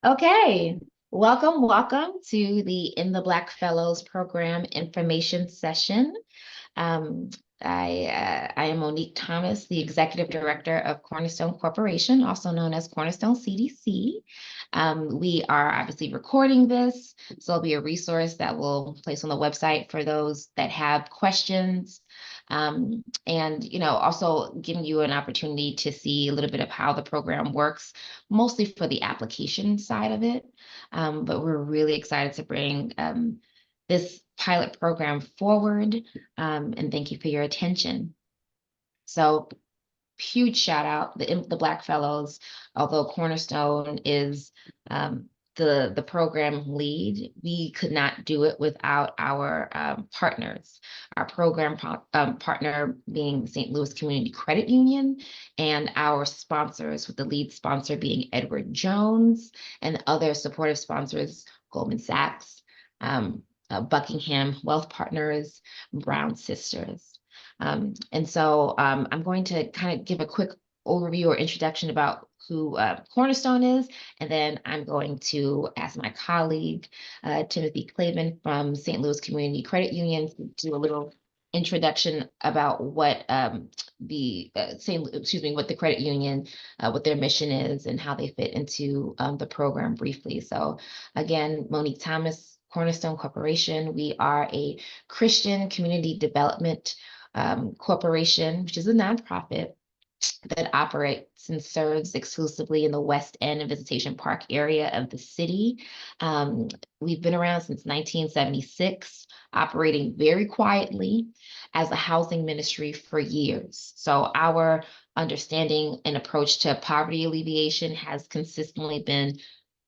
Okay, welcome to the In the Black Fellows Program information session. Um, I am Monique Thomas, the Executive Director of Cornerstone Corporation, also known as Cornerstone CDC. We are obviously recording this, so it'll be a resource that we'll place on the website for those that have questions. And also giving you an opportunity to see a little bit of how the program works, mostly for the application side of it. But we're really excited to bring this pilot program forward. And thank you for your attention. So huge shout out the Black Fellows, although Cornerstone is the program lead, we could not do it without our partners. Our program partner being St. Louis Community Credit Union, and our sponsors, with the lead sponsor being Edward Jones, and other supportive sponsors, Goldman Sachs, Buckingham Wealth Partners, Brown Sisters. I'm going to kind of give a quick overview or introduction about who Cornerstone is, and then I'm going to ask my colleague, Timothy Clavin from St. Louis Community Credit Union, to do a little introduction about what what the credit union, what their mission is, and how they fit into the program briefly. So again, Monique Thomas, Cornerstone Corporation. We are a Christian community development corporation, which is a nonprofit that operates and serves exclusively in the West End and Visitation Park area of the city. Um, we've been around since 1976, operating very quietly as a housing ministry for years. So our understanding and approach to poverty alleviation has consistently been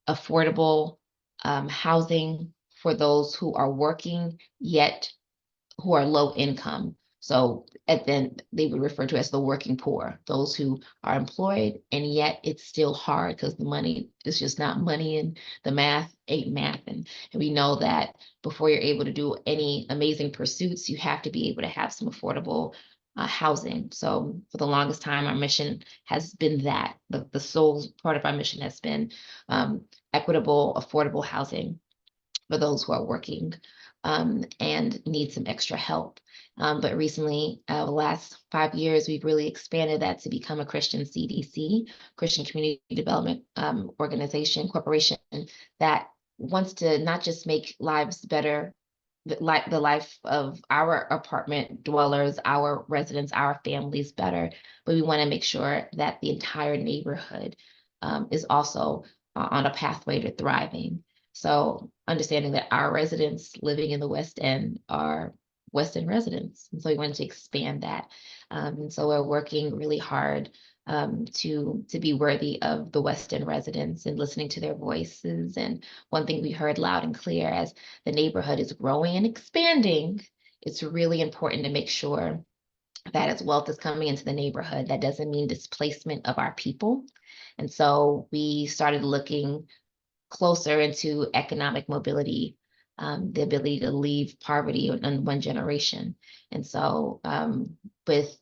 affordable housing for those who are working yet who are low income. So and then they would refer to as the working poor, those who are employed, and yet it's still hard because the money is just not money, and the math ain't math. And we know that before you're able to do any amazing pursuits, you have to be able to have some affordable housing. So for the longest time, our mission has been that. The sole part of our mission has been equitable, affordable housing for those who are working and need some extra help. But recently, the last 5 years, we've really expanded that to become a Christian CDC, Christian Community Development Organization, corporation that wants to not just make lives better, like the life of our apartment dwellers, our residents, our families better, but we want to make sure that the entire neighborhood is also on a pathway to thriving. So understanding that our residents living in the West End are West End residents. And so we wanted to expand that. And so we're working really hard to be worthy of the West End residents and listening to their voices. And one thing we heard loud and clear, as the neighborhood is growing and expanding, it's really important to make sure that as wealth is coming into the neighborhood, that doesn't mean displacement of our people. And so we started looking closer into economic mobility, the ability to leave poverty in one generation. And so with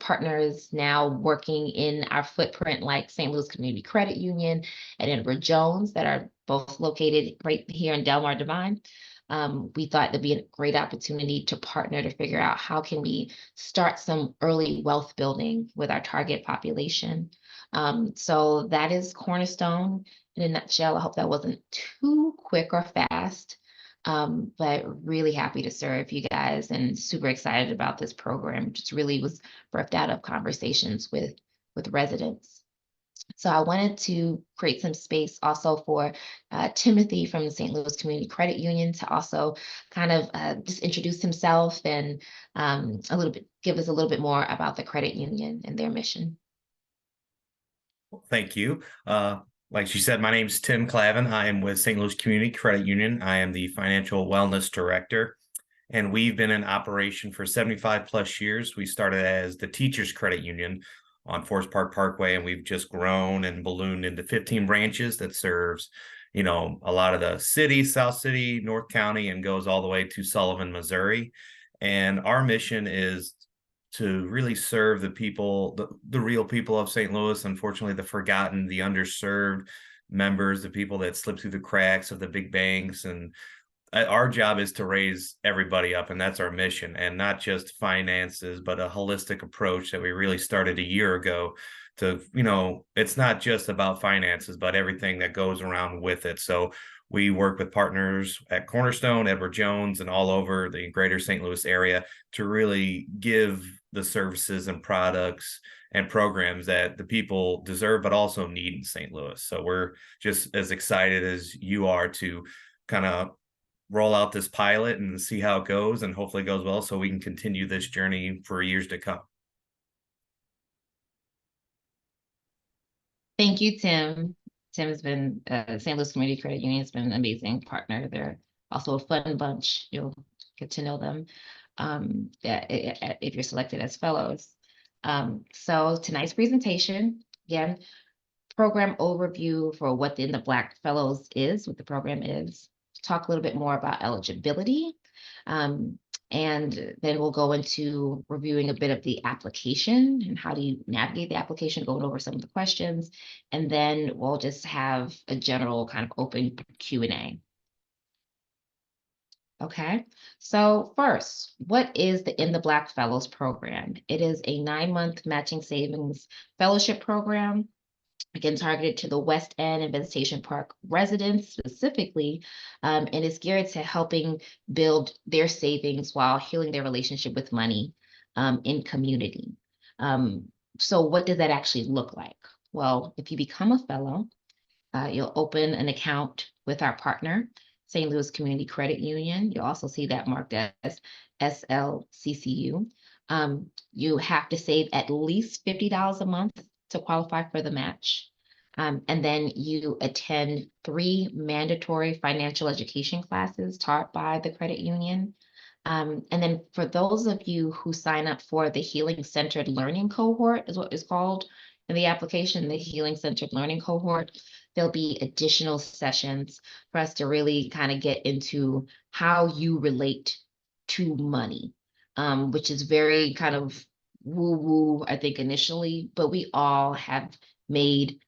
partners now working in our footprint, like St. Louis Community Credit Union and Edward Jones, that are both located right here in Delmar Divine, we thought it'd be a great opportunity to partner to figure out how can we start some early wealth building with our target population. So that is Cornerstone in a nutshell. I hope that wasn't too quick or fast, but really happy to serve you guys and super excited about this program. Just really was birthed out of conversations with residents. So I wanted to create some space also for Timothy from the St. Louis Community Credit Union to also kind of just introduce himself and a little bit, give us a little bit more about the credit union and their mission. Thank you. Like she said, my name is Tim Clavin. I am with St. Louis Community Credit Union. I am the Financial Wellness Director, and we've been in operation for 75 plus years. We started as the Teachers Credit Union on Forest Park Parkway, and we've just grown and ballooned into 15 branches that serves, a lot of the city, South City, North County, and goes all the way to Sullivan, Missouri. And our mission is to really serve the people, the real people of St. Louis, unfortunately, the forgotten, the underserved, members, the people that slip through the cracks of the big banks. And our job is to raise everybody up, and that's our mission, and not just finances, but a holistic approach that we really started a year ago to, it's not just about finances, but everything that goes around with it. So we work with partners at Cornerstone, Edward Jones, and all over the greater St. Louis area to really give the services and products and programs that the people deserve, but also need in St. Louis. So we're just as excited as you are to kind of roll out this pilot and see how it goes, and hopefully it goes well so we can continue this journey for years to come. Thank you, Tim. Tim has been, St. Louis Community Credit Union has been an amazing partner. They're also a fun bunch. You'll get to know them if you're selected as fellows. So tonight's presentation, again, program overview for what the In the Black Fellows is, what the program is. Talk a little bit more about eligibility. And then we'll go into reviewing a bit of the application and how do you navigate the application, going over some of the questions. And then we'll just have a general kind of open Q&A. Okay, so first, what is the In the Black Fellows program? It is a 9-month matching savings fellowship program, again, targeted to the West End and Visitation Park residents specifically, and is geared to helping build their savings while healing their relationship with money in community. So what does that actually look like? Well, if you become a fellow, you'll open an account with our partner, St. Louis Community Credit Union. You'll also see that marked as SLCCU. You have to save at least $50 a month to qualify for the match. And then you attend 3 mandatory financial education classes taught by the credit union. And then for those of you who sign up for the Healing Centered Learning Cohort, is what is called in the application, the Healing Centered Learning Cohort, there'll be additional sessions for us to really kind of get into how you relate to money, which is very kind of woo-woo, I think, initially, but we all have made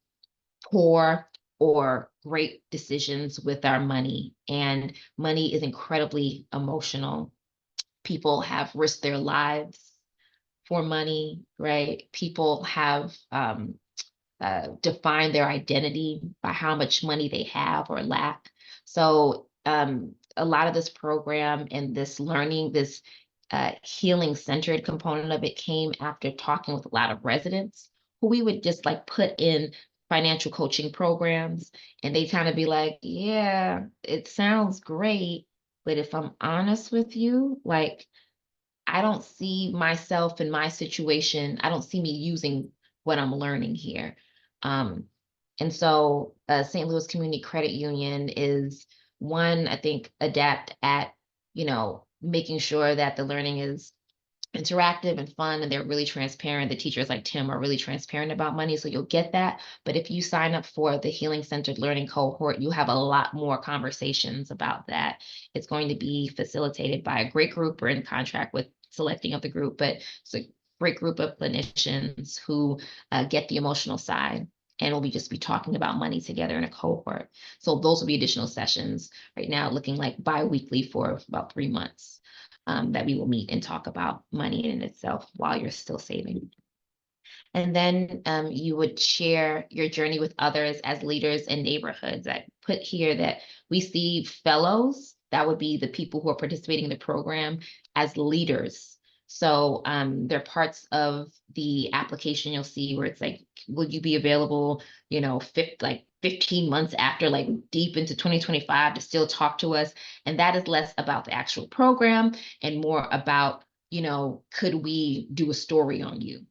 poor or great decisions with our money, and money is incredibly emotional. People have risked their lives for money, right? People have defined their identity by how much money they have or lack. So a lot of this program and this learning, this healing-centered component of it came after talking with a lot of residents who we would just like put in financial coaching programs, and they kind of be like, yeah, it sounds great, but if I'm honest with you, like, I don't see myself in my situation. I don't see me using what I'm learning here. And so St. Louis Community Credit Union is one, I think, adept at, making sure that the learning is interactive and fun, and they're really transparent. The teachers like Tim are really transparent about money, so you'll get that. But if you sign up for the Healing Centered Learning Cohort, you have a lot more conversations about that. It's going to be facilitated by a great group. We're in contract with selecting of the group, but it's a great group of clinicians who get the emotional side, and we'll just be talking about money together in a cohort. So those will be additional sessions right now, looking like bi-weekly for about 3 months. That we will meet and talk about money in itself while you're still saving. And then you would share your journey with others as leaders in neighborhoods. I put here that we see fellows, that would be the people who are participating in the program, as leaders. So there are parts of the application you'll see where it's like, will you be available, 15 months after, like deep into 2025, to still talk to us? And that is less about the actual program and more about, could we do a story on you?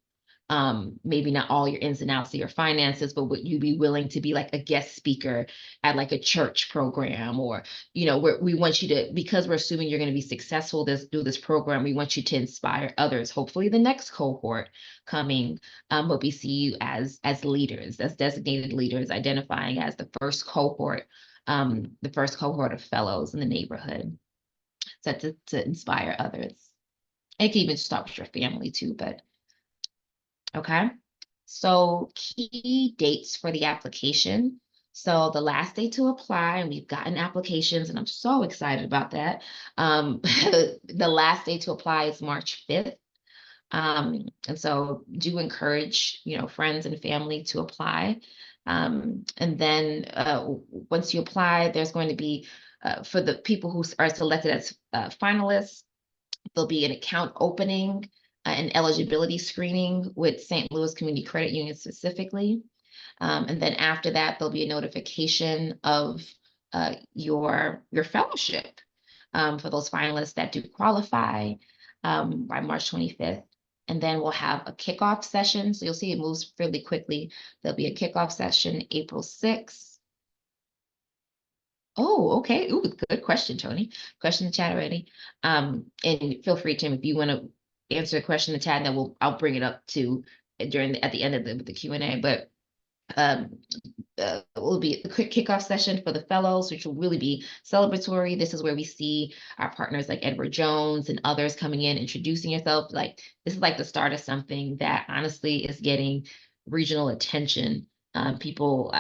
Maybe not all your ins and outs of your finances, but would you be willing to be like a guest speaker at like a church program, or, where we want you to, because we're assuming you're going to be successful through this program, we want you to inspire others. Hopefully the next cohort coming will be see you as leaders, as designated leaders, identifying as the first cohort of fellows in the neighborhood, so to inspire others. And it can even start with your family too, but okay. So key dates for the application. So the last day to apply, and we've gotten applications, and I'm so excited about that. The last day to apply is March 5th. And so do encourage, friends and family to apply. And then once you apply, there's going to be, for the people who are selected as finalists, there'll be an account opening and eligibility screening with St. Louis Community Credit Union specifically. And then after that, there'll be a notification of your fellowship for those finalists that do qualify by March 25th. And then we'll have a kickoff session. So you'll see it moves fairly quickly. There'll be a kickoff session April 6th. Oh, okay. Ooh, good question, Tony. Question in the chat already. And feel free, Tim, if you want to answer a question in the chat, then I'll bring it up to at the end of the Q&A. But will be a quick kickoff session for the fellows, which will really be celebratory. This is where we see our partners like Edward Jones and others coming in, introducing yourself. Like this is like the start of something that honestly is getting regional attention. People,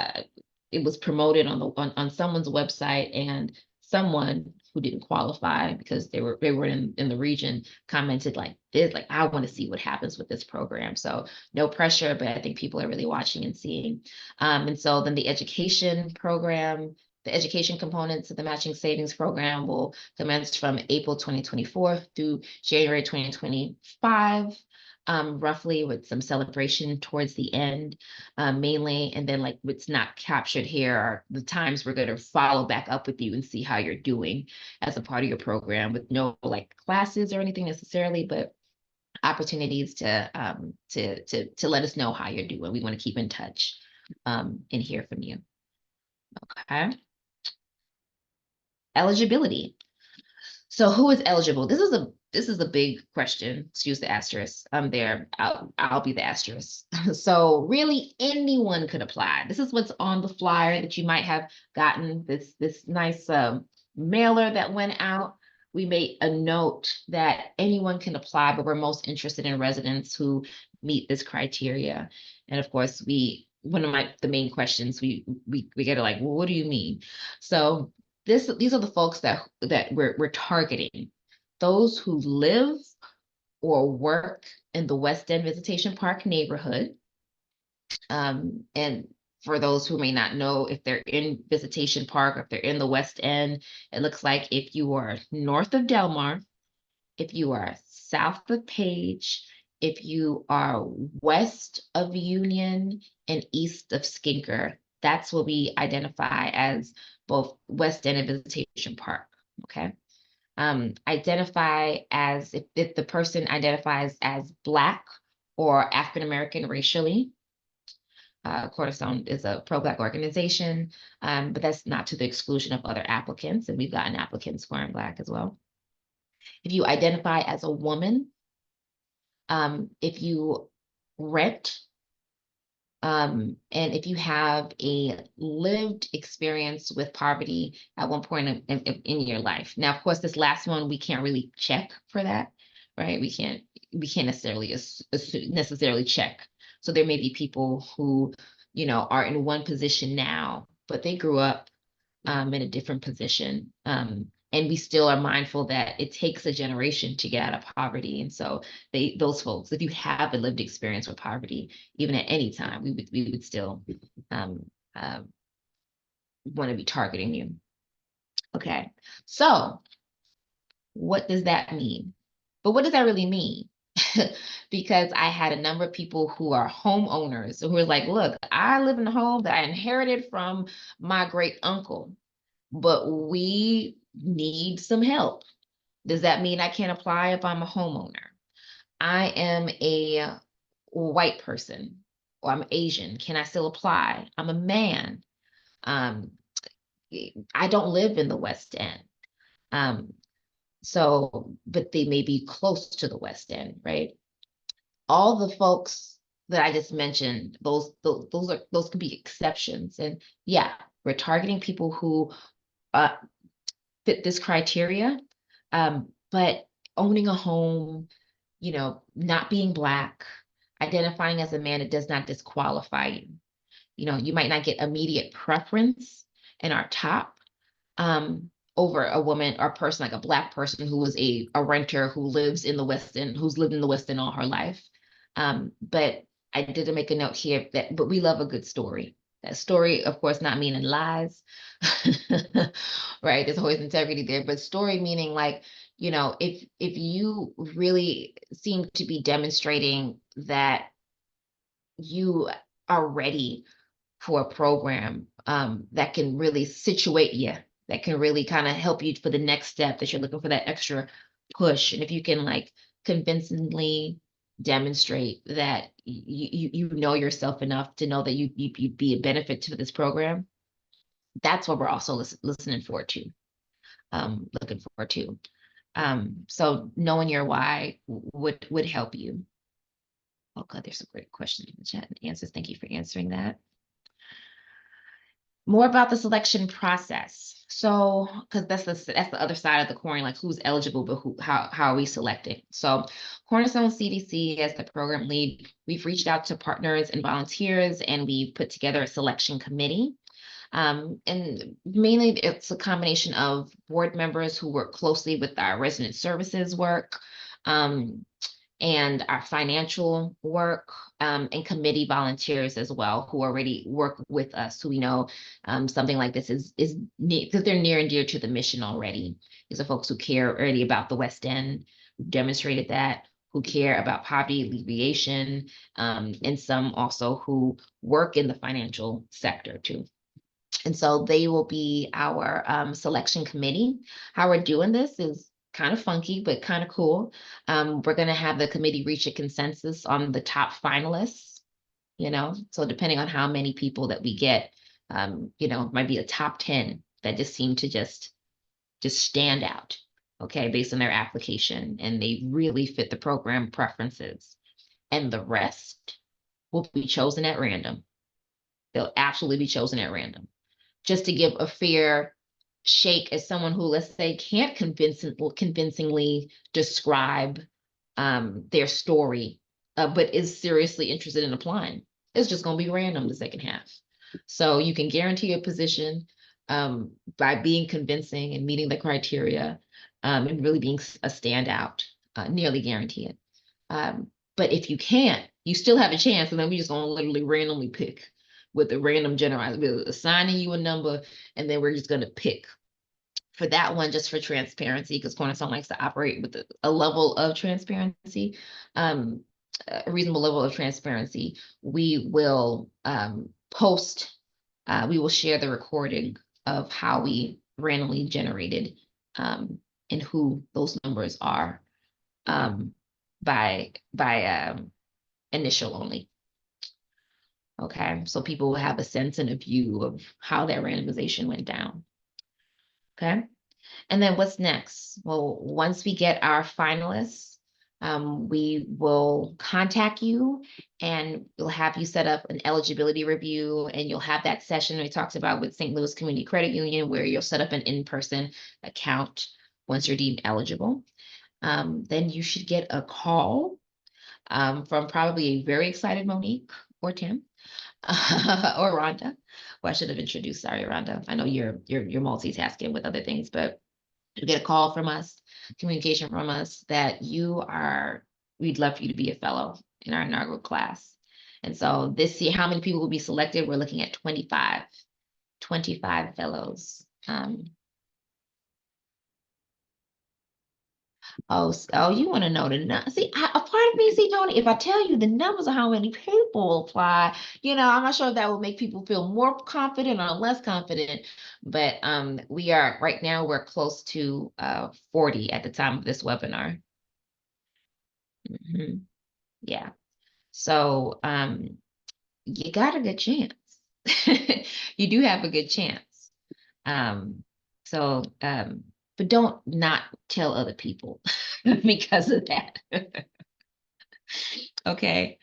it was promoted on someone's website, and someone who didn't qualify because they were in the region commented like this, like, I want to see what happens with this program. So no pressure, but I think people are really watching and seeing. And so then the education program, the education components of the matching savings program will commence from April 2024 through January 2025. Roughly with some celebration towards the end, mainly. And then like what's not captured here are the times we're going to follow back up with you and see how you're doing as a part of your program, with no like classes or anything necessarily, but opportunities to let us know how you're doing. We want to keep in touch and hear from you. Okay. Eligibility. So who is eligible? This is a big question. Excuse the asterisk. There. I'll be the asterisk. So really anyone could apply. This is what's on the flyer that you might have gotten. This nice mailer that went out. We made a note that anyone can apply, but we're most interested in residents who meet this criteria. And of course, one of the main questions we get are like, well, what do you mean? So these are the folks that we're targeting. Those who live or work in the West End Visitation Park neighborhood. And for those who may not know, if they're in Visitation Park, or if they're in the West End, it looks like if you are north of Delmar, if you are south of Page, if you are west of Union and east of Skinker, that's what we identify as both West End and Visitation Park. Okay. Identify as if the person identifies as Black or African American racially. Cornerstone is a pro-Black organization, but that's not to the exclusion of other applicants, and we've gotten applicants who are in Black as well. If you identify as a woman, if you rent, and if you have a lived experience with poverty at one point in your life. Now, of course, this last one, we can't really check for that, right? We can't necessarily check. So there may be people who, are in one position now, but they grew up in a different position. And we still are mindful that it takes a generation to get out of poverty. And so those folks, if you have a lived experience with poverty, even at any time, we would still want to be targeting you. Okay, so what does that mean? But what does that really mean? Because I had a number of people who are homeowners who were like, look, I live in a home that I inherited from my great uncle, but we need some help. Does that mean I can't apply if I'm a homeowner? I am a white person, or I'm Asian. Can I still apply? I'm a man. I don't live in the West End. But they may be close to the West End, right? All the folks that I just mentioned, those could be exceptions. And yeah, we're targeting people who fit this criteria, but owning a home, not being Black, identifying as a man, it does not disqualify you. you might not get immediate preference in our top over a woman or person, like a Black person who was a renter who lives in the West End, who's lived in the West End all her life. But I did make a note here but we love a good story. That story, of course, not meaning lies, right? There's always integrity there, but story meaning like, if you really seem to be demonstrating that you are ready for a program that can really situate you, that can really kind of help you for the next step, that you're looking for that extra push. And if you can like convincingly demonstrate that you know yourself enough to know that you'd be a benefit to this program, that's what we're also listening forward to, looking forward to. So knowing your why would help you. Oh God, there's some great questions in the chat and answers. Thank you for answering that. More about the selection process. So, because that's the other side of the coin, like who's eligible, but how are we selecting? So Cornerstone CDC, as the program lead, we've reached out to partners and volunteers, and we've put together a selection committee. And mainly it's a combination of board members who work closely with our resident services work, and our financial work, and committee volunteers as well, who already work with us, who we know something like this is that they're near and dear to the mission already. These are folks who care already about the West End, who demonstrated that, who care about poverty alleviation, and some also who work in the financial sector too. And so they will be our selection committee. How we're doing this is kind of funky, but kind of cool. We're going to have the committee reach a consensus on the top finalists, so depending on how many people that we get, might be a top 10 that just seem to just stand out, okay, based on their application, and they really fit the program preferences. And the rest will be chosen at random. They'll absolutely be chosen at random, just to give a fair shake as someone who, let's say, can't convincingly describe their story, but is seriously interested in applying. It's just going to be random the second half. So you can guarantee a position by being convincing and meeting the criteria, and really being a standout, nearly guarantee it. But if you can't, you still have a chance, and then we just going to literally randomly pick with a random generalizer. We're assigning you a number, and then we're just going to pick for that one, just for transparency, because Cornerstone likes to operate with a level of transparency, a reasonable level of transparency. We will we will share the recording of how we randomly generated and who those numbers are by initial only. Okay, so people will have a sense and a view of how that randomization went down. Okay, and then what's next? Well, once we get our finalists, we will contact you, and we'll have you set up an eligibility review, and you'll have that session we talked about with St. Louis Community Credit Union, where you'll set up an in-person account once you're deemed eligible. Then you should get a call from probably a very excited Monique or Tim. Or Rhonda. Well, I should have introduced, sorry, Rhonda. I know you're multitasking with other things, but you get a call from us, communication from us, that we'd love for you to be a fellow in our inaugural class. And so this year, how many people will be selected? We're looking at 25 fellows. Oh, you want to know the numbers? See, a part of me, Tony, if I tell you the numbers of how many people apply, I'm not sure if that will make people feel more confident or less confident. But we are right now, we're close to 40 at the time of this webinar. Yeah. So you got a good chance. You do have a good chance. But don't not tell other people because of that. Okay.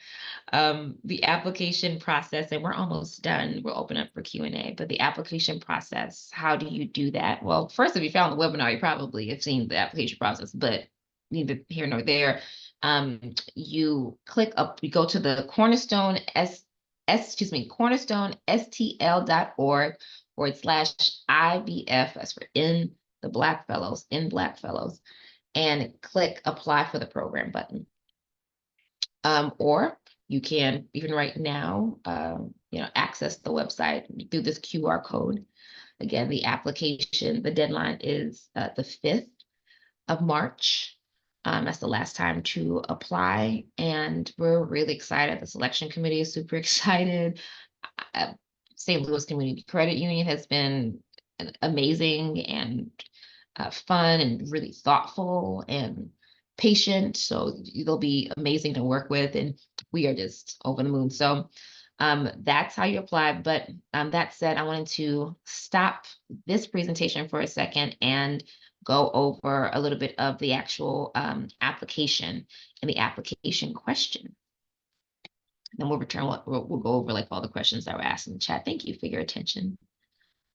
The application process, and we're almost done. We'll open up for Q&A, but the application process, how do you do that? Well, first, if you found the webinar, you probably have seen the application process, but neither here nor there. You click up, you go to the Cornerstone cornerstonestl.org/IBF, that's for in the Black Fellows, and click apply for the program button. Or you can even right now, access the website through this QR code. Again, the deadline is the 5th of March. That's the last time to apply, and we're really excited. The selection committee is super excited. St. Louis Community Credit Union has been amazing and fun and really thoughtful and patient. So they'll be amazing to work with, and we are just over the moon. So that's how you apply. But that said, I wanted to stop this presentation for a second and go over a little bit of the actual application and the application question. Then we'll go over like all the questions that were asked in the chat. Thank you for your attention,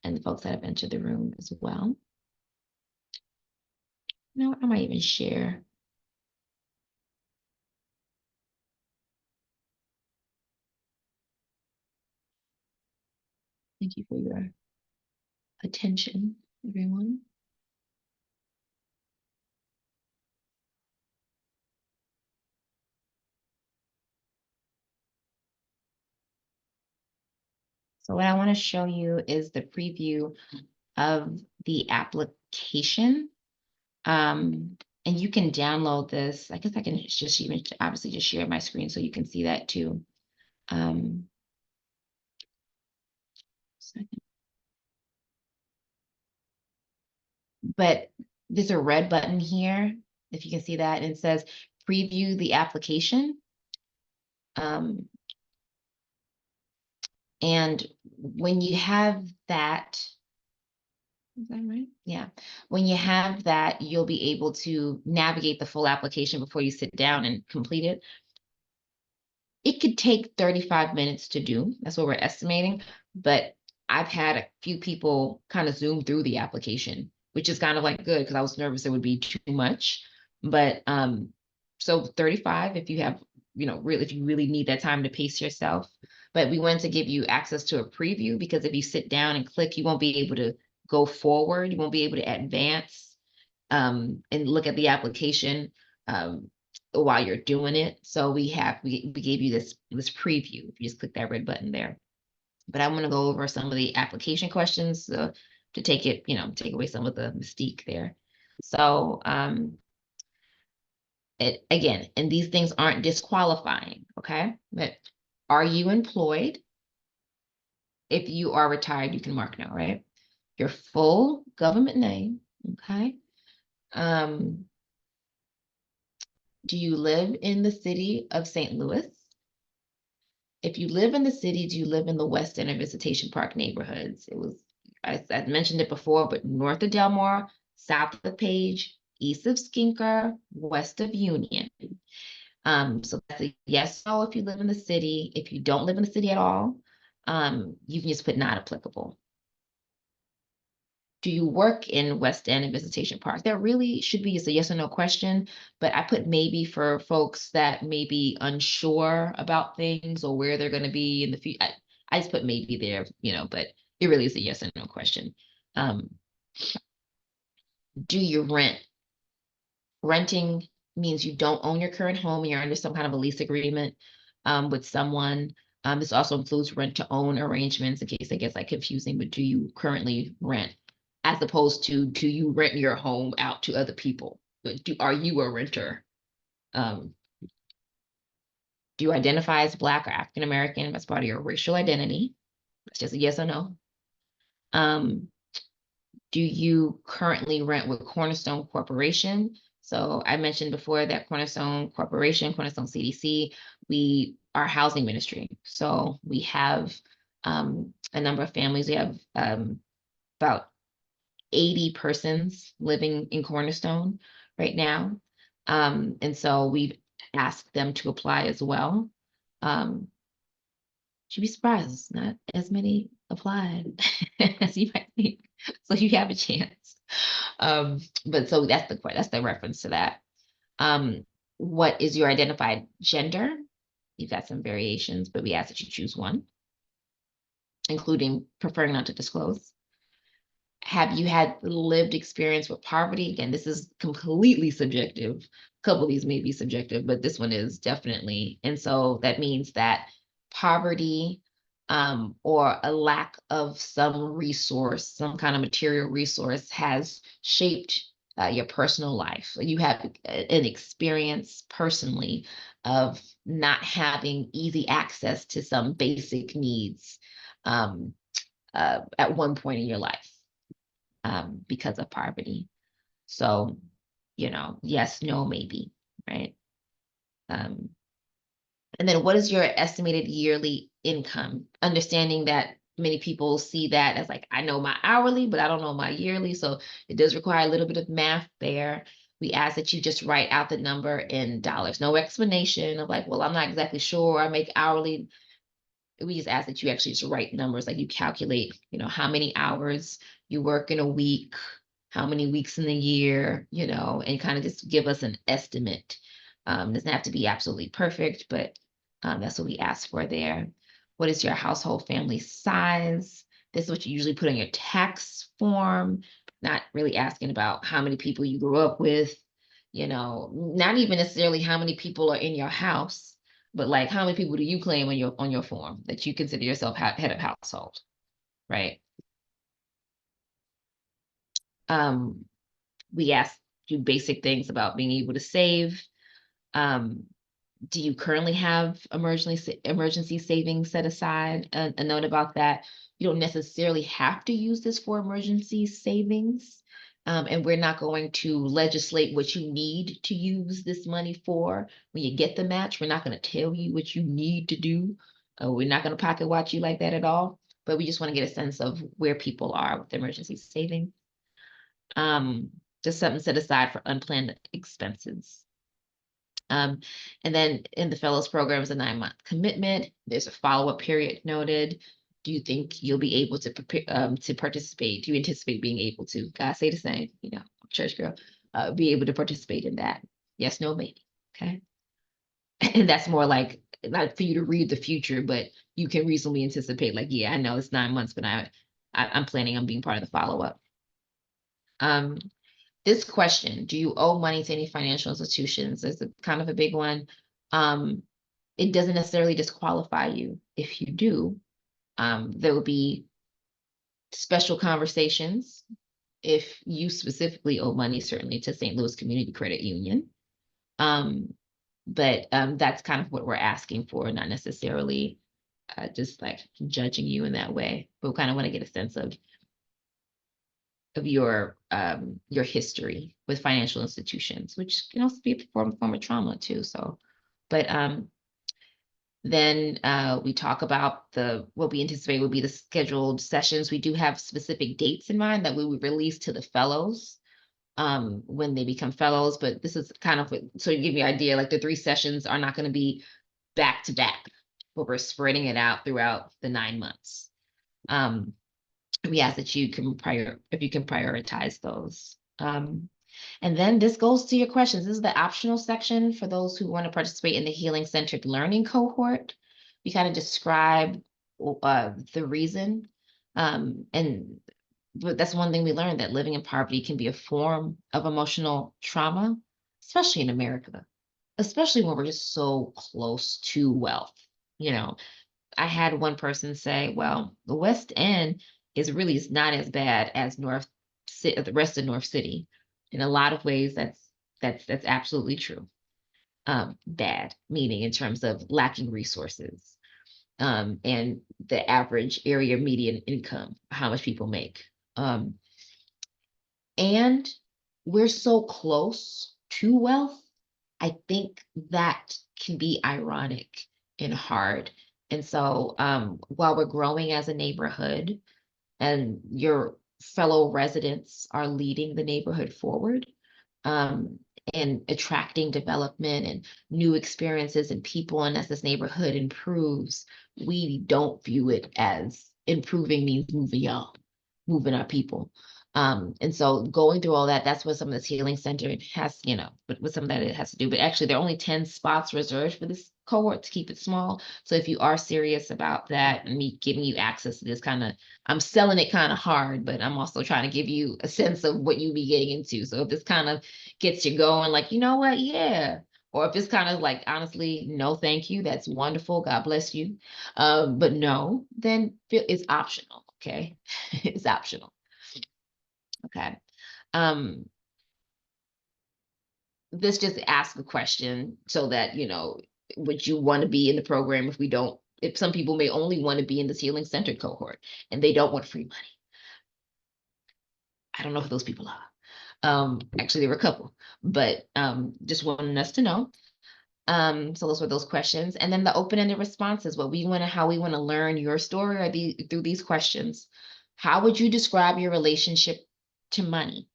and the folks that have entered the room as well. No, I might even share. Thank you for your attention, everyone. So what I want to show you is the preview of the application. And you can download this. I guess I can just even obviously just share my screen so you can see that too. Second. But there's a red button here, if you can see that, and it says preview the application. And when you have that, is that right? Yeah. When you have that, you'll be able to navigate the full application before you sit down and complete it. It could take 35 minutes to do. That's what we're estimating. But I've had a few people kind of zoom through the application, which is kind of like good because I was nervous it would be too much. But so 35 if you have, if you really need that time to pace yourself. But we wanted to give you access to a preview, because if you sit down and click, you won't be able to go forward. You won't be able to advance and look at the application while you're doing it. So we gave you this preview. If you just click that red button there. But I'm going to go over some of the application questions to take it, take away some of the mystique there. So again, and these things aren't disqualifying, okay? But are you employed? If you are retired, you can mark no, right? Your full government name, okay? Do you live in the city of St. Louis? If you live in the city, do you live in the West End or Visitation Park neighborhoods? I mentioned it before, but north of Delmar, south of Page, east of Skinker, west of Union. So that's a yes or no if you live in the city. If you don't live in the city at all, you can just put not applicable. Do you work in West End and Visitation Park? That really should be just a yes or no question, but I put maybe for folks that may be unsure about things or where they're going to be in the future. I just put maybe there, but it really is a yes or no question. Do you rent? Renting means you don't own your current home and you're under some kind of a lease agreement with someone. This also includes rent to own arrangements, in case it gets like confusing, but do you currently rent? As opposed to, do you rent your home out to other people? Are you a renter? Do you identify as Black or African American as part of your racial identity? That's just a yes or no. Do you currently rent with Cornerstone Corporation? So I mentioned before that Cornerstone Corporation, Cornerstone CDC, we are housing ministry. So we have a number of families. We have about 80 persons living in Cornerstone right now. And so we've asked them to apply as well. You'd be surprised, not as many applied as you might think. So you have a chance. But so that's the reference to that. What is your identified gender? You've got some variations, but we ask that you choose one, including preferring not to disclose. Have you had lived experience with poverty? Again, this is completely subjective. A couple of these may be subjective, but this one is definitely. And so that means that poverty or a lack of some resource, some kind of material resource has shaped your personal life. You have an experience personally of not having easy access to some basic needs at one point in your life because of poverty. So, yes, no, maybe, right? And then what is your estimated yearly income? Understanding that many people see that as like, I know my hourly, but I don't know my yearly. So it does require a little bit of math there. We ask that you just write out the number in dollars. No explanation of like, well, I'm not exactly sure. I make hourly. We just ask that you actually just write numbers, like you calculate, how many hours you work in a week, how many weeks in the year, and kind of just give us an estimate. Doesn't have to be absolutely perfect, but that's what we ask for there. What is your household family size? This is what you usually put on your tax form, not really asking about how many people you grew up with, not even necessarily how many people are in your house, but like how many people do you claim on your form that you consider yourself head of household, right? We ask you basic things about being able to save. Do you currently have emergency savings set aside? A note about that. You don't necessarily have to use this for emergency savings. And we're not going to legislate what you need to use this money for. When you get the match, we're not going to tell you what you need to do. We're not going to pocket watch you like that at all. But we just want to get a sense of where people are with emergency savings. Just something set aside for unplanned expenses. And then in the fellows program is a 9-month commitment. There's a follow-up period noted. Do you think you'll be able to prepare to participate? Do you anticipate being able to? God, say the same, church girl, be able to participate in that? Yes, no, maybe. Okay. And that's more like not for you to read the future, but you can reasonably anticipate, like, yeah, I know it's 9 months, but I'm planning on being part of the follow-up. This question, do you owe money to any financial institutions? Is a kind of a big one. It doesn't necessarily disqualify you if you do. There will be special conversations if you specifically owe money, certainly to St. Louis Community Credit Union. But that's kind of what we're asking for, not necessarily just like judging you in that way, but we kind of want to get a sense of your history with financial institutions, which can also be a form of trauma too. So, but then we talk about what we anticipate will be the scheduled sessions. We do have specific dates in mind that we would release to the fellows when they become fellows, but this is kind of so you give me an idea, like the 3 sessions are not going to be back to back, but we're spreading it out throughout the 9 months. We ask that you can prioritize those. And then this goes to your questions. This is the optional section for those who want to participate in the Healing Centered Learning cohort. We kind of describe the reason. But that's one thing we learned, that living in poverty can be a form of emotional trauma, especially in America, especially when we're just so close to wealth. I had one person say, well, the West End is not as bad as the rest of North City. In a lot of ways, that's absolutely true. Bad, meaning in terms of lacking resources, and the average area median income, how much people make. And we're so close to wealth, I think that can be ironic and hard. And so while we're growing as a neighborhood and your fellow residents are leading the neighborhood forward, and attracting development and new experiences and people, and as this neighborhood improves, we don't view it as improving means moving our people. And so going through all that, that's what some of this healing center has, you know, with some of that it has to do. But actually, there are only 10 spots reserved for this cohort to keep it small. So if you are serious about that and me giving you access to this kind of, I'm selling it kind of hard, but I'm also trying to give you a sense of what you be getting into. So if this kind of gets you going, like, you know what, yeah. Or if it's kind of like, honestly, no, thank you. That's wonderful. God bless you. But no, then it's optional. Okay. It's optional. Okay. Um, this just ask a question so that, you know, would you want to be in the program if we don't, if some people may only want to be in this healing center cohort and they don't want free money. I don't know who those people are. Actually, there were a couple, but just wanting us to know. So those were those questions. And then the open-ended responses, what we want to, how we want to learn your story or through these questions. How would you describe your relationship to money?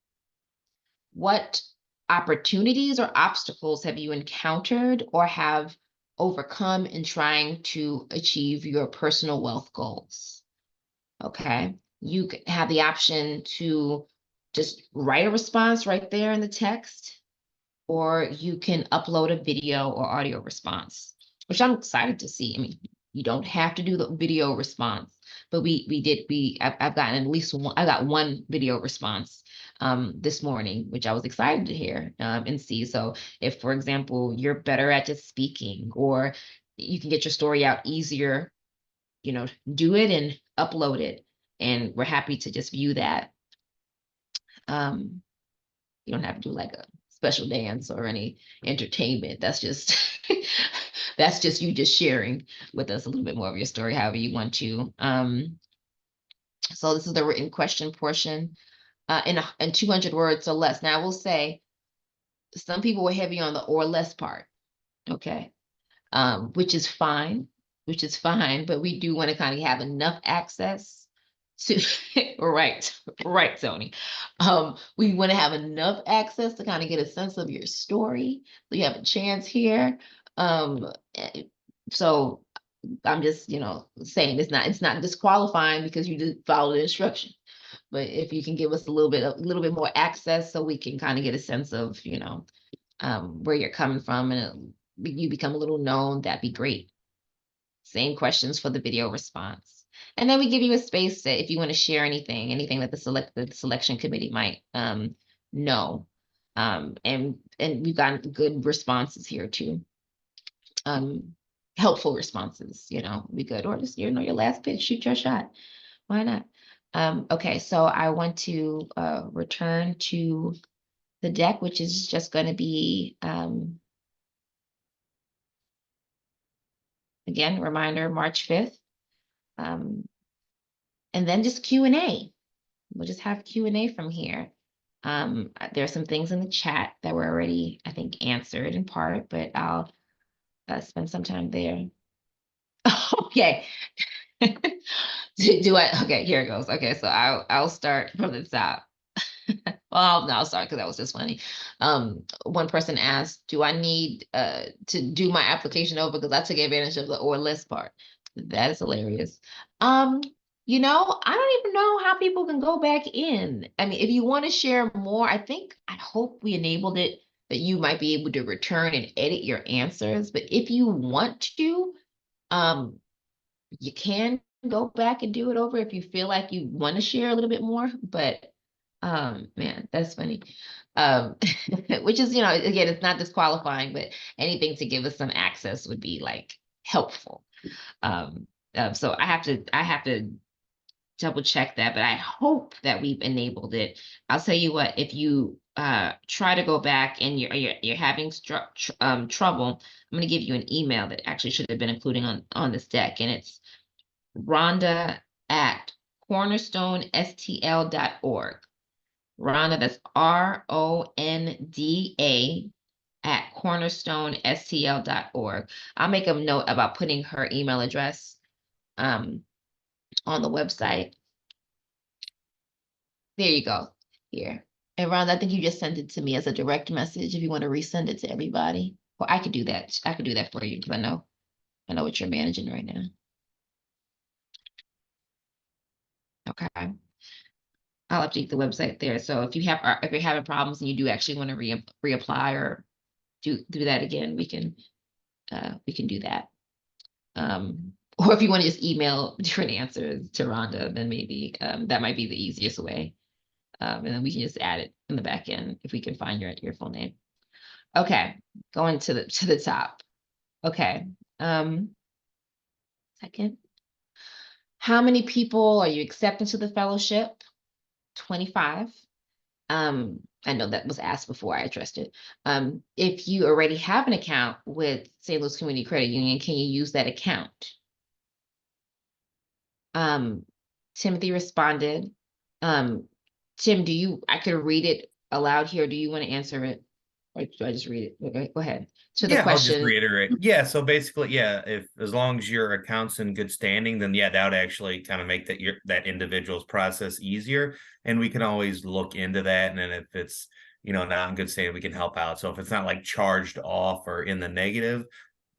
What opportunities or obstacles have you encountered or have overcome in trying to achieve your personal wealth goals? Okay. You have the option to just write a response right there in the text, or you can upload a video or audio response, which I'm excited to see. I mean, you don't have to do the video response, but I've gotten at least one, I got one video response this morning, which I was excited to hear and see. So if, for example, you're better at just speaking, or you can get your story out easier, you know, do it and upload it. And we're happy to just view that. You don't have to do like a special dance or any entertainment. That's just that's just you just sharing with us a little bit more of your story, however you want to. So this is the written question portion in 200 words or less. Now I will say some people were heavy on the or less part, okay, which is fine, but we do want to kind of have enough access to right, Tony. We want to have enough access to kind of get a sense of your story. So you have a chance here. So I'm just, you know, saying it's not disqualifying because you did follow the instruction. But if you can give us a little bit more access so we can kind of get a sense of, you know, where you're coming from and you become a little known, that'd be great. Same questions for the video response. And then we give you a space that if you want to share anything that the selection committee might know. And we've gotten good responses here too. Helpful responses, you know, be good. Or just, you know, your last pitch, shoot your shot. Why not? Okay, so I want to return to the deck, which is just going to be again, reminder, March 5th. And then just Q&A. We'll just have Q&A from here. There are some things in the chat that were already, I think, answered in part, but I'll spend some time there. Okay. Okay, here it goes. Okay, so I'll start from the top. Well, no, sorry, because that was just funny. One person asked, do I need to do my application over because I took advantage of the or less part? That is hilarious. You know, I don't even know how people can go back in. I mean, if you want to share more, I hope we enabled it that you might be able to return and edit your answers. But if you want to, you can go back and do it over if you feel like you want to share a little bit more. But man, that's funny. Which is, you know, again, it's not disqualifying, but anything to give us some access would be like helpful. So I have to double check that, but I hope that we've enabled it. I'll tell you what, if you try to go back and you're having trouble, I'm going to give you an email that actually should have been including on this deck, and it's rhonda@cornerstonestl.org. Rhonda, that's RONDA @cornerstonestl.org. I'll make a note about putting her email address on the website. There you go. Here. And Rhonda, I think you just sent it to me as a direct message if you want to resend it to everybody. Or I could do that. I could do that for you because I know what you're managing right now. Okay. I'll update the website there. So if you're having problems and you do actually want to reapply or do that again, we can do that. Or if you want to just email different answers to Rhonda, then maybe that might be the easiest way. And then we can just add it in the back end if we can find your full name. Okay, going to the top. Okay. Second. How many people are you accepting to the fellowship? 25. I know that was asked before I addressed it. If you already have an account with St. Louis Community Credit Union, can you use that account? Timothy responded. Tim, I could read it aloud here. Do you want to answer it? Or do I just read it? Okay, go ahead. To the Yeah, I'll just question. reiterate. Yeah, so basically, yeah, if as long as your account's in good standing, then yeah, that would actually kind of make that individual's process easier. And we can always look into that. And then if it's, not in good standing, we can help out. So if it's not like charged off or in the negative,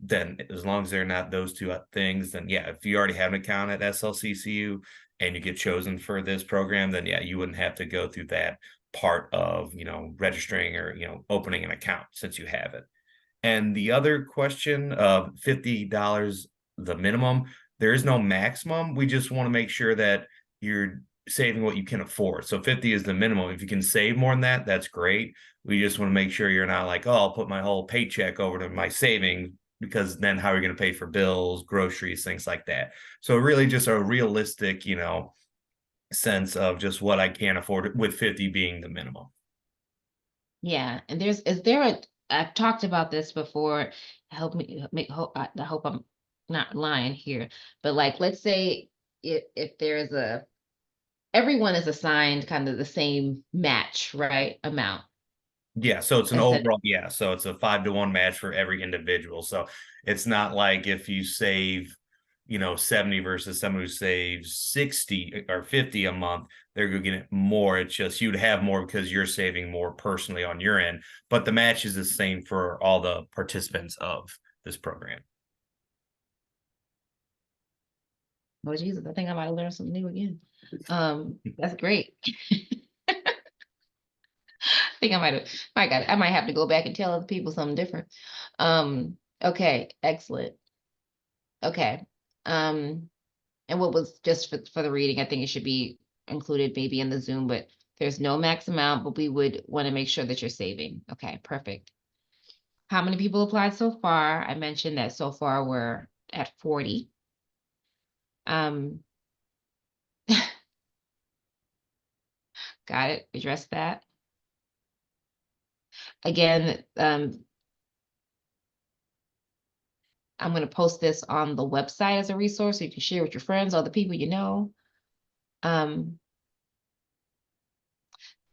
then as long as they're not those two things, then yeah, if you already have an account at SLCCU and you get chosen for this program, then yeah, you wouldn't have to go through that part of, registering or, opening an account since you have it. And the other question of $50, the minimum, there is no maximum. We just want to make sure that you're saving what you can afford. So 50 is the minimum. If you can save more than that, that's great. We just want to make sure you're not like, oh, I'll put my whole paycheck over to my savings, because then how are you going to pay for bills, groceries, things like that. So really just a realistic, sense of just what I can afford, with 50 being the minimum. Yeah, and I've talked about this before. Help me I hope I'm not lying here, but like, let's say if there's everyone is assigned kind of the same match, right? Amount. Yeah, so it's an That's it. overall, so it's a 5-to-1 match for every individual. So it's not like if you save, 70 versus someone who saves 60 or 50 a month, they're going to get more. It's just you'd have more because you're saving more personally on your end. But the match is the same for all the participants of this program. Oh, Jesus, I think I might have learned something new again. That's great. I think I might have to go back and tell other people something different. Okay, excellent. Okay. And what was just for the reading, I think it should be included maybe in the Zoom, but there's no max amount, but we would want to make sure that you're saving. Okay, perfect. How many people applied so far? I mentioned that so far we're at 40. Got it, address that. Again, I'm going to post this on the website as a resource so you can share with your friends, all the people you know.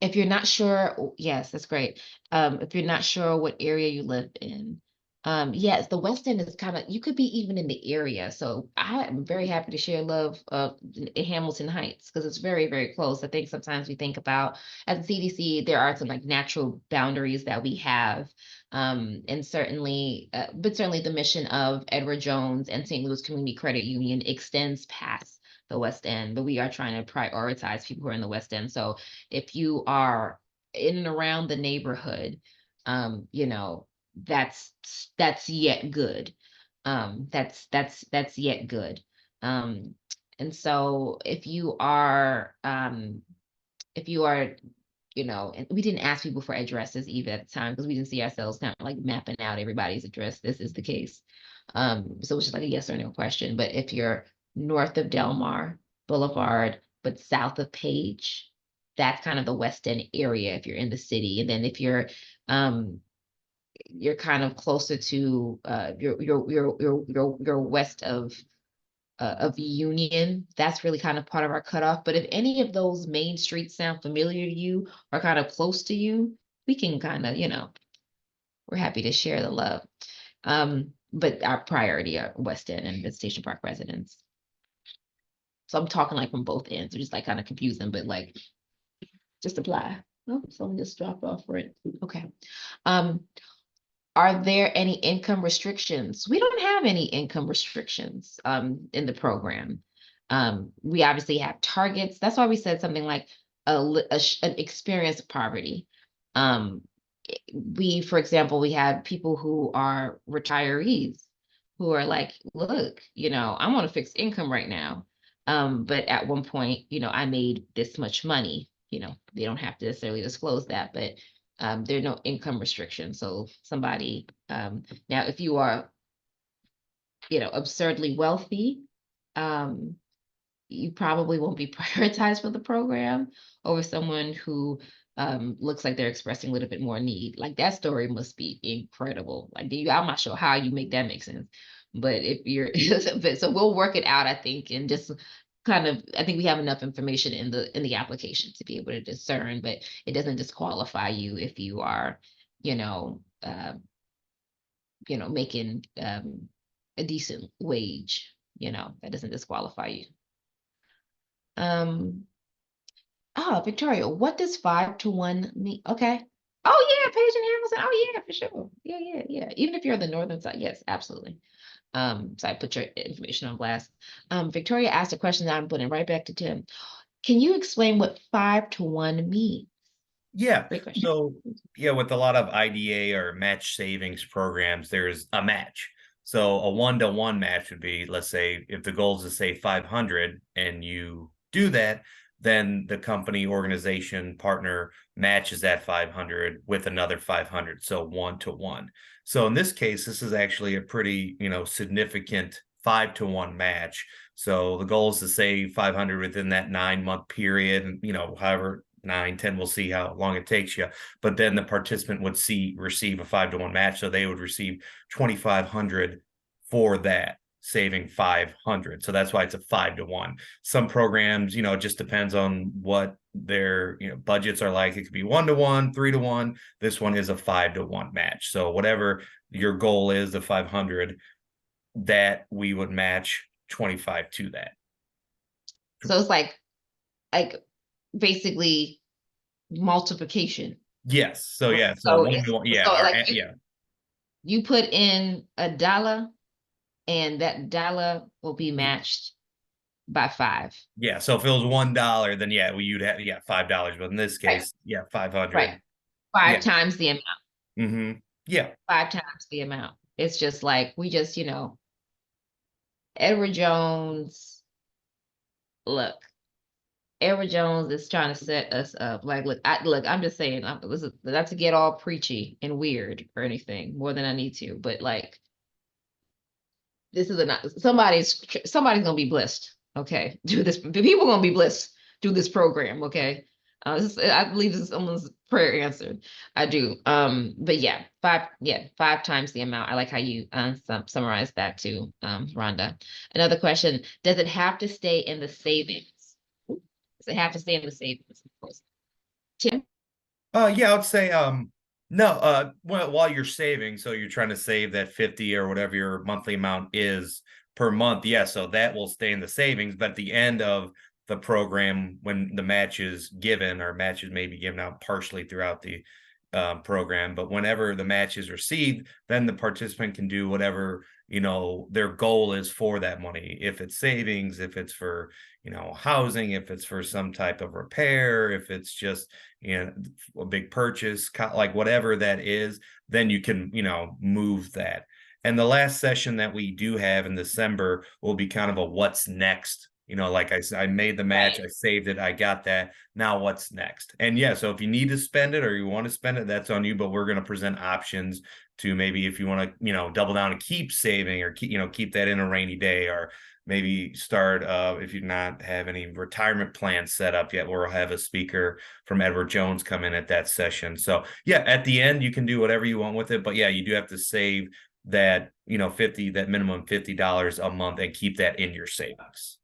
If you're not sure, yes, that's great. If you're not sure what area you live in, yes, the West End is kind of, you could be even in the area. So I am very happy to share love in Hamilton Heights because it's very, very close. I think sometimes we think about, as a CDC, there are some like natural boundaries that we have. And certainly, but certainly the mission of Edward Jones and St. Louis Community Credit Union extends past the West End, but we are trying to prioritize people who are in the West End. So if you are in and around the neighborhood, that's yet good. That's yet good. And so if you are, and we didn't ask people for addresses either at the time because we didn't see ourselves kind of like mapping out everybody's address. This is the case. So it's just like a yes or no question. But if you're north of Delmar Boulevard, but south of Page, that's kind of the West End area if you're in the city. And then if you're kind of closer to you're west of Union, that's really kind of part of our cutoff. But if any of those main streets sound familiar to you or kind of close to you, we can kind of, we're happy to share the love. But our priority are West End and the Station Park residents. So I'm talking like from both ends, which is like kind of confusing, but like just apply. Oh, someone just dropped off for it. Okay. Are there any income restrictions? We don't have any income restrictions in the program. We obviously have targets. That's why we said something like an experience of poverty. Um, for example, we had people who are retirees who are like, look, I'm on a fixed income right now. But at one point, I made this much money. They don't have to necessarily disclose that, but there are no income restrictions. So somebody, now if you are, absurdly wealthy, um, you probably won't be prioritized for the program over someone who looks like they're expressing a little bit more need. Like that story must be incredible. Like I'm not sure how you make that make sense, but if you're, so we'll work it out, I think, and just I think we have enough information in the application to be able to discern, but it doesn't disqualify you if you are, you know, uh, making a decent wage. That doesn't disqualify you. Victoria, what does 5-to-1 mean? Okay. Oh yeah, Paige and Hamilton. Oh yeah, for sure. Yeah. Even if you're on the northern side, yes, absolutely. So I put your information on blast. Victoria asked a question that I'm putting right back to Tim. Can you explain what 5-to-1 means? Yeah. Great question. So yeah, with a lot of IDA or match savings programs, there's a match. So a 1-to-1 match would be, let's say, if the goal is to say 500 and you do that, then the company, organization, partner matches that 500 with another 500. So 1-to-1. So in this case, this is actually a pretty, significant 5-to-1 match. So the goal is to save 500 within that 9-month period, and however 9, 10, we'll see how long it takes you. But then the participant would receive a 5-to-1 match. So they would receive 2,500 for that, saving 500. So that's why it's a 5-to-1. Some programs, it just depends on what their budgets are like. It could be 1-to-1, 3-to-1. This one is a 5-to-1 match. So whatever your goal is, the 500, that we would match 25 to that. So it's like basically multiplication. Yes. So yeah. So 1-to-1. Yeah. so Or, like yeah. you put in $1 and that dollar will be matched by 5. Yeah. So if it was $1, then you'd have $5. But in this Right. case, 500. Right. 5 Yeah. times the amount. Mm-hmm. Yeah. 5 times the amount. It's just like we just, Edward Jones. Look, Edward Jones is trying to set us up. Like, look, I'm just saying, not to get all preachy and weird or anything more than I need to, but like, this is somebody's gonna be blessed. Okay, do this. People gonna be blessed through this program. Okay, I believe this is someone's prayer answered. I do. But yeah, 5 times the amount. I like how you summarize that too, Rhonda. Another question: does it have to stay in the savings? Does it have to stay in the savings? Tim? Yeah, I would say no, while you're saving, so you're trying to save that 50 or whatever your monthly amount is per month. Yeah, so that will stay in the savings, but at the end of the program, when the match is given, or matches may be given out partially throughout the program, but whenever the match is received, then the participant can do whatever their goal is for that money. If it's savings, if it's for housing, if it's for some type of repair, if it's just a big purchase, like whatever that is, then you can move that. And the last session that we do have in December will be kind of a what's next. Like I made the match, I saved it, I got that. Now what's next? And yeah, so if you need to spend it or you want to spend it, that's on you. But we're going to present options to maybe if you want to, double down and keep saving, or keep that in a rainy day, or maybe start if you not have any retirement plans set up yet, we'll have a speaker from Edward Jones come in at that session. So yeah, at the end you can do whatever you want with it, but yeah, you do have to save that that minimum $50 a month and keep that in your savings.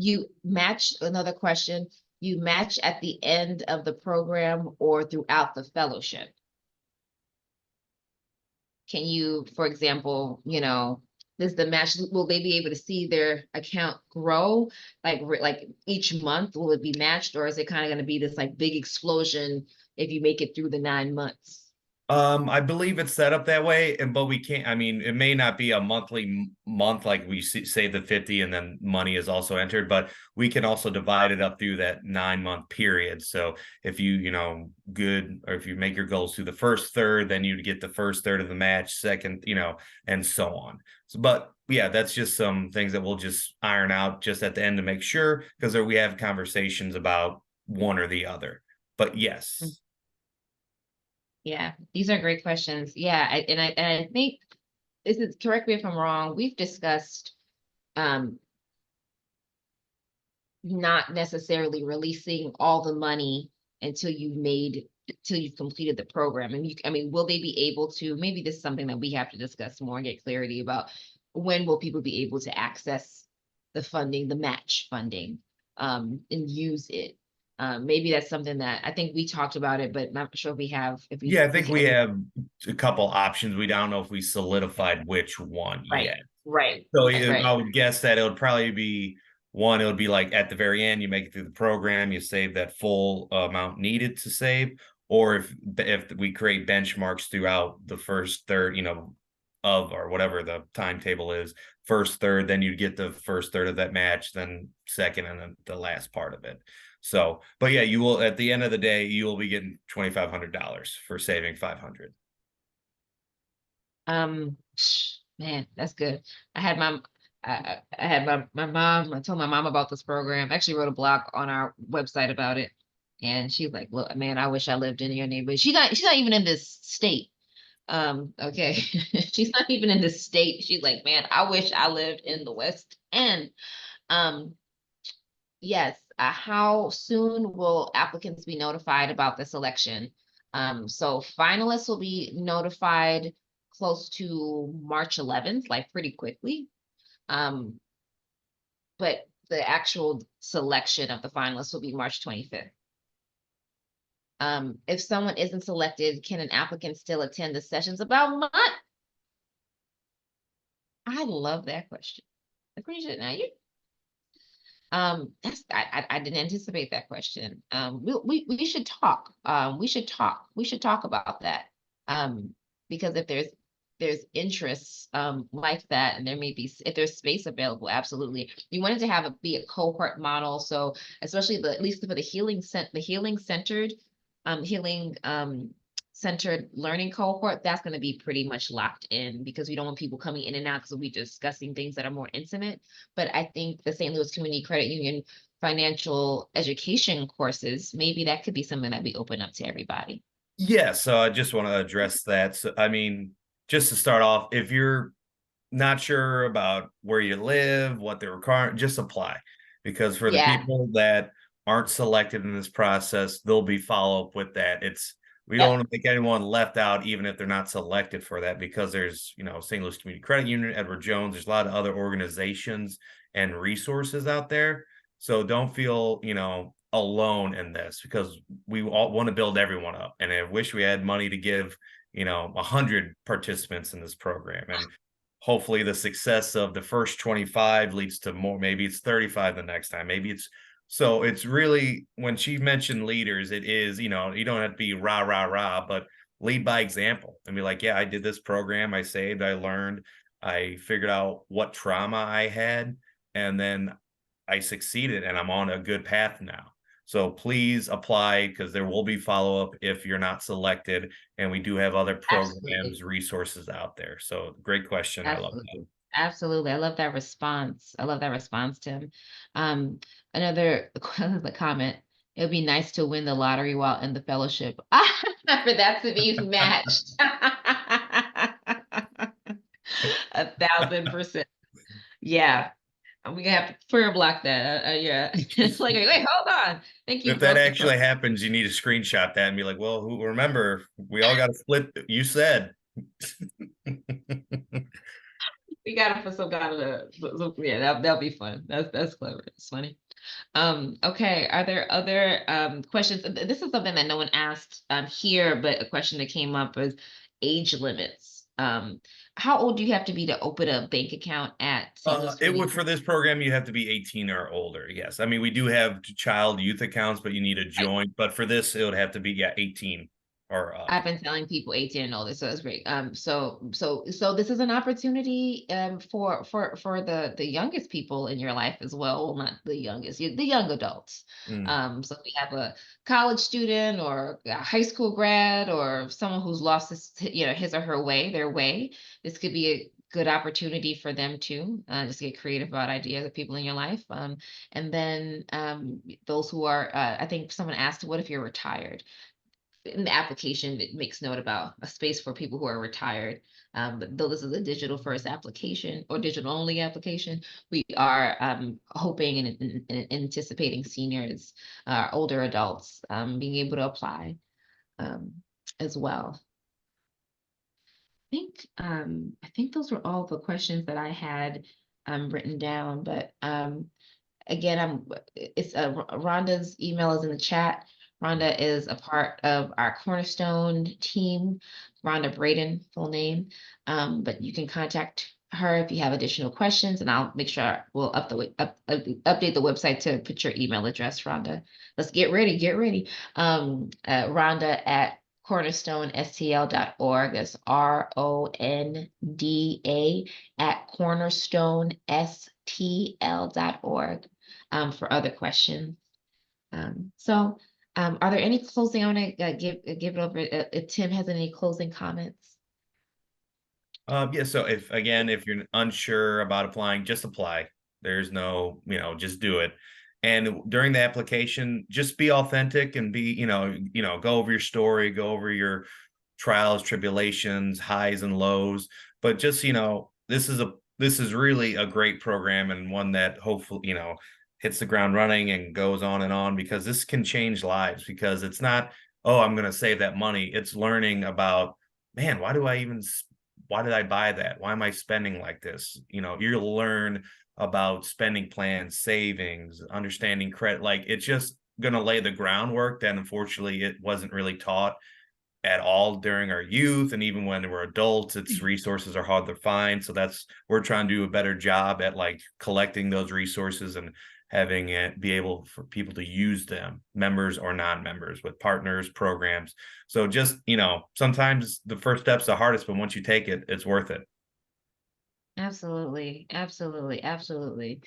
You match, another question, you match at the end of the program or throughout the fellowship? Can you, for example, does the match, will they be able to see their account grow? Like each month, will it be matched, or is it kind of going to be this like big explosion if you make it through the 9 months? I believe it's set up that way, but we can't. I mean, it may not be a monthly month like we say the 50, and then money is also entered, but we can also divide it up through that 9 month period. So if good, or if you make your goals through the first third, then you'd get the first third of the match, second, and so on. So, but yeah, that's just some things that we'll just iron out just at the end to make sure, because we have conversations about one or the other. But yes. Yeah, these are great questions. Yeah, and I think this is, correct me if I'm wrong, we've discussed um not necessarily releasing all the money until you've completed the program. And I mean, will they be able to, maybe this is something that we have to discuss more and get clarity about, when will people be able to access the funding, the match funding, and use it? Maybe that's something that I think we talked about it, but not sure if we have, if Yeah, I we think we can. have a couple options. We don't know if we solidified which one Right, yet. right, So right, right. I would guess that it would probably be one, it would be like at the very end, you make it through the program, you save that full amount needed to save. Or if we create benchmarks throughout the first third, of or whatever the timetable is, first third, then you'd get the first third of that match, then second, and then the last part of it. So, but yeah, you will, at the end of the day, you will be getting $2,500 for saving 500. Um, man, that's good. I had my I had my mom, I told my mom about this program. I actually wrote a blog on our website about it. And she's like, look, man, I wish I lived in your neighborhood. She's not even in this state. Okay. She's not even in this state. She's like, man, I wish I lived in the West End. Um, yes. How soon will applicants be notified about the selection? So finalists will be notified close to March 11th, like pretty quickly. Um, but the actual selection of the finalists will be March 25th. If someone isn't selected, can an applicant still attend the sessions? About a month. I love that question. Appreciate it. Now you, that's, I didn't anticipate that question. We should talk. We should talk about that. Because if there's interests like that, and there may be, if there's space available, absolutely. You wanted to have it be a cohort model, so especially at least for the healing centered learning cohort, that's going to be pretty much locked in, because we don't want people coming in and out, because we'll be discussing things that are more intimate. But I think the St. Louis Community Credit Union financial education courses, maybe that could be something that we open up to everybody. Yeah, so I just want to address that. So, I mean, just to start off, if you're not sure about where you live, what they're requiring, just apply. Because for the Yeah. people that aren't selected in this process, there'll be follow-up with that. We don't Yep. want to make anyone left out, even if they're not selected for that, because there's, St. Louis Community Credit Union, Edward Jones, there's a lot of other organizations and resources out there. So don't feel, alone in this, because we all want to build everyone up. And I wish we had money to give, 100 participants in this program. And hopefully the success of the first 25 leads to more. Maybe it's 35 the next time. Maybe it's really, when she mentioned leaders, it is, you don't have to be rah, rah, rah, but lead by example and be like, yeah, I did this program. I saved, I learned, I figured out what trauma I had, and then I succeeded and I'm on a good path now. So please apply, because there will be follow-up if you're not selected. And we do have other Absolutely. programs, resources out there. So great question. I love that. Absolutely. Absolutely. I love that response. I love that response, Tim. Um, another the comment, it would be nice to win the lottery while in the fellowship. For that to be matched. 1,000%. Yeah. We gonna have to prayer block that. Yeah. It's like, wait, hold on. Thank you, If that both. For actually happens, you need to screenshot that and be like, well, remember, we all got to split. You said. we gotta put some kind of yeah, that'll be fun. That's clever. It's funny. Okay, are there other questions? This is something that no one asked here, but a question that came up was age limits. How old do you have to be to open a bank account at St. Louis It would, Community? for this program, you have to be 18 or older. Yes. I mean, we do have child youth accounts, but you need a joint. But for this, it would have to be, yeah, 18. or up? I've been telling people 18 and older, so that's great. So this is an opportunity for the youngest people in your life as well. Well, not the youngest, the young adults. Mm, So if we have a college student or a high school grad or someone who's lost his or her way, their way. This could be a good opportunity for them too. Just get creative about ideas of people in your life. And then those who are, I think someone asked, what if you're retired? In the application, it makes note about a space for people who are retired. But though this is a digital first application or digital only application, we are hoping and anticipating seniors, older adults, being able to apply um, as well. I think those were all the questions that I had written down. But again, it's Rhonda's email is in the chat. Rhonda is a part of our Cornerstone team, Rhonda Braden, full name. But you can contact her if you have additional questions, and I'll make sure we'll update the website to put your email address, Rhonda. Let's get ready, get ready. Rhonda at cornerstonestl.org. That's RONDA at cornerstonestl.org for other questions. Are there any closing? I want to give it over if Tim has any closing comments. Yeah, so if you're unsure about applying, just apply. There's no, just do it. And during the application, just be authentic and be, go over your story, go over your trials, tribulations, highs and lows. But just, this is really a great program, and one that hopefully, hits the ground running and goes on, because this can change lives. Because it's not, oh, I'm going to save that money. It's learning about, man, why did I buy that? Why am I spending like this? You'll learn about spending plans, savings, understanding credit. Like, it's just going to lay the groundwork that unfortunately it wasn't really taught at all during our youth. And even when we're adults, its resources are hard to find. So we're trying to do a better job at like collecting those resources and having it be able for people to use them, members or non-members, with partners, programs. So just, sometimes the first step's the hardest, but once you take it, it's worth it. Absolutely, absolutely, absolutely.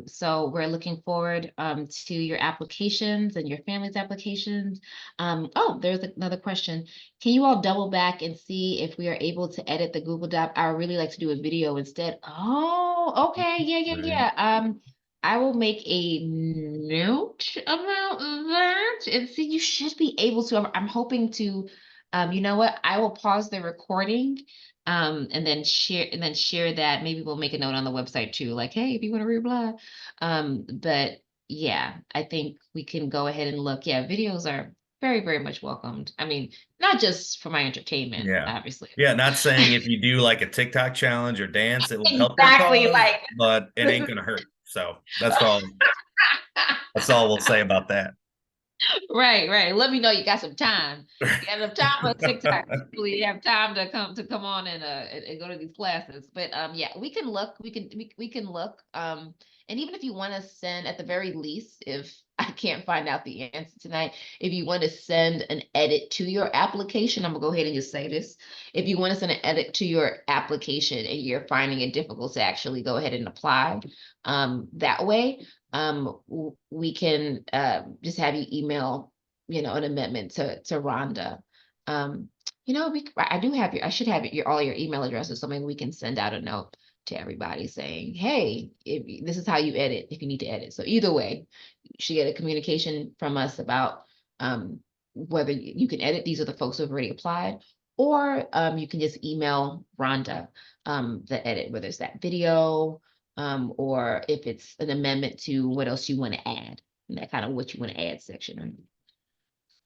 So we're looking forward to your applications and your family's applications. Oh, there's another question. Can you all double back and see if we are able to edit the Google Doc? I would really like to do a video instead. Oh, okay, Right. yeah. I will make a note about that and see. You should be able to. I'm hoping to. You know what? I will pause the recording and then share that. Maybe we'll make a note on the website too, like, hey, if you want to reply. But yeah, I think we can go ahead and look. Yeah, videos are very, very much welcomed. I mean, not just for my entertainment, Yeah. obviously. Yeah. Not saying if you do like a TikTok challenge or dance, it will help your Exactly, cause, like but it ain't going to hurt. So that's all we'll say about that. right. Let me know you got some time. You got enough time on TikTok. Hopefully you have time to come on and go to these classes. But yeah, we can look. We can look. And even if you want to send, at the very least, if I can't find out the answer tonight, if you want to send an edit to your application, I'm gonna go ahead and just say this. If you want to send an edit to your application and you're finding it difficult to actually go ahead and apply that way, we can just have you email, an amendment to Rhonda. Um, I should have all your email addresses, so maybe we can send out a note to everybody saying, hey, this is how you edit if you need to edit. So either way, you should get a communication from us about whether you can edit. These are the folks who have already applied, or you can just email Rhonda the edit, whether it's that video, or if it's an amendment to what else you want to add, and that kind of what you want to add section. Right?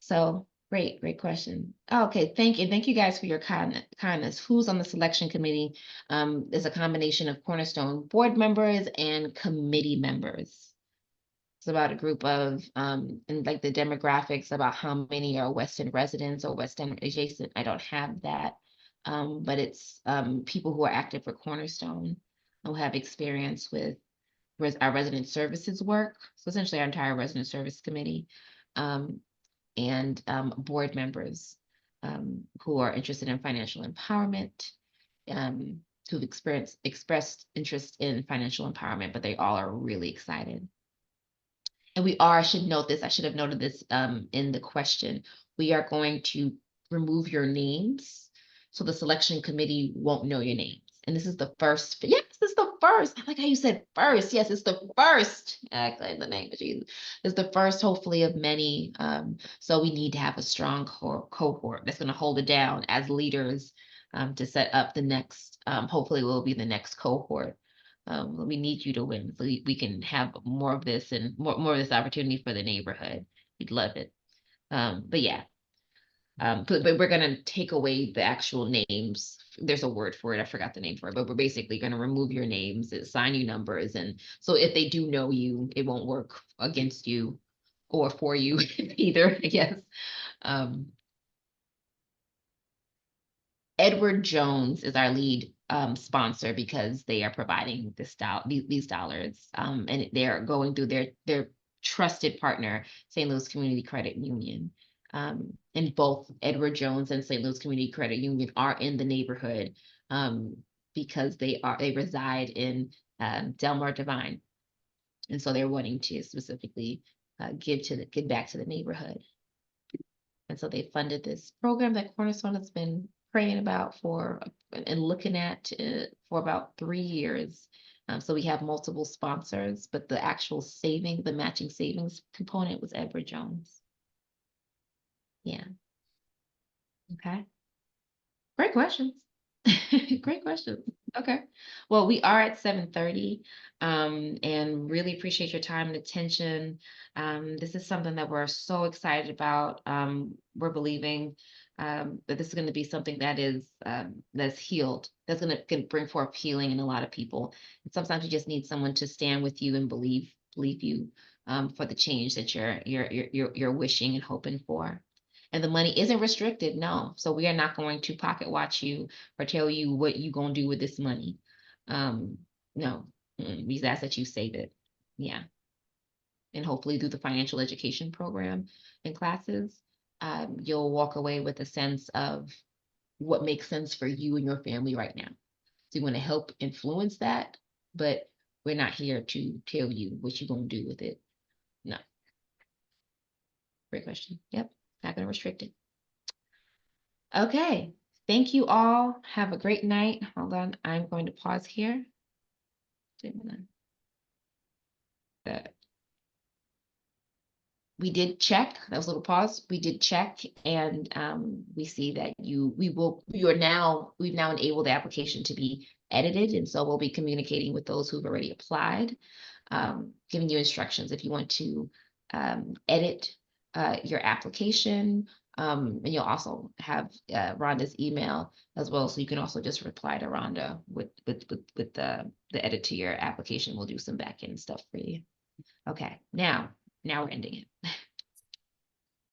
So great question. Okay, thank you guys for your kindness. Who's on the selection committee? Is a combination of Cornerstone board members and committee members. It's about a group of and like the demographics about how many are West End residents or West End adjacent. I don't have that, but it's people who are active for Cornerstone, who have experience with our resident services work. So essentially our entire resident service committee, and board members. who are interested in financial empowerment, who've expressed interest in financial empowerment, but they all are really excited. And I should note this, I should have noted this in the question. We are going to remove your names, so the selection committee won't know your names. And this is the first, yes, this is the first. I like how you said first. Yes, it's the first. In the name of Jesus. It's the first, hopefully, of many. So we need to have a strong cohort that's going to hold it down as leaders to set up the next, hopefully will be the next cohort. We need you to win so we can have more of this and more of this opportunity for the neighborhood. We'd love it. But yeah, but we're going to take away the actual names. There's a word for it. I forgot the name for it, but we're basically going to remove your names, assign you numbers. And so if they do know you, it won't work against you or for you either, I guess. Edward Jones is our lead sponsor because they are providing these dollars, and they're going through their trusted partner, St. Louis Community Credit Union. And both Edward Jones and St. Louis Community Credit Union are in the neighborhood because they reside in Delmar Divine, and so they're wanting to specifically give back to the neighborhood. And so they funded this program that Cornerstone has been praying about and looking at for about 3 years. So we have multiple sponsors, but the actual the matching savings component was Edward Jones. Yeah. Okay. Great questions. Great questions. Okay. Well, we are at 7:30, and really appreciate your time and attention. This is something that we're so excited about. We're believing that this is going to be something that is that's healed. That's going to bring forth healing in a lot of people. And sometimes you just need someone to stand with you and believe you for the change that you're wishing and hoping for. And the money isn't restricted, no. So we are not going to pocket watch you or tell you what you're going to do with this money. No, we just ask that you save it. Yeah. And hopefully through the financial education program and classes, you'll walk away with a sense of what makes sense for you and your family right now. So you want to help influence that, but we're not here to tell you what you're going to do with it. No. Great question. Yep. Not going to restrict it. Okay. Thank you all. Have a great night. Hold on. I'm going to pause here. We did check. That was a little pause. We did check, and we see that we've now enabled the application to be edited, and so we'll be communicating with those who've already applied, giving you instructions if you want to edit your application. And you'll also have Rhonda's email as well, so you can also just reply to Rhonda with the edit to your application. We'll do some back end stuff for you. Okay, now we're ending it.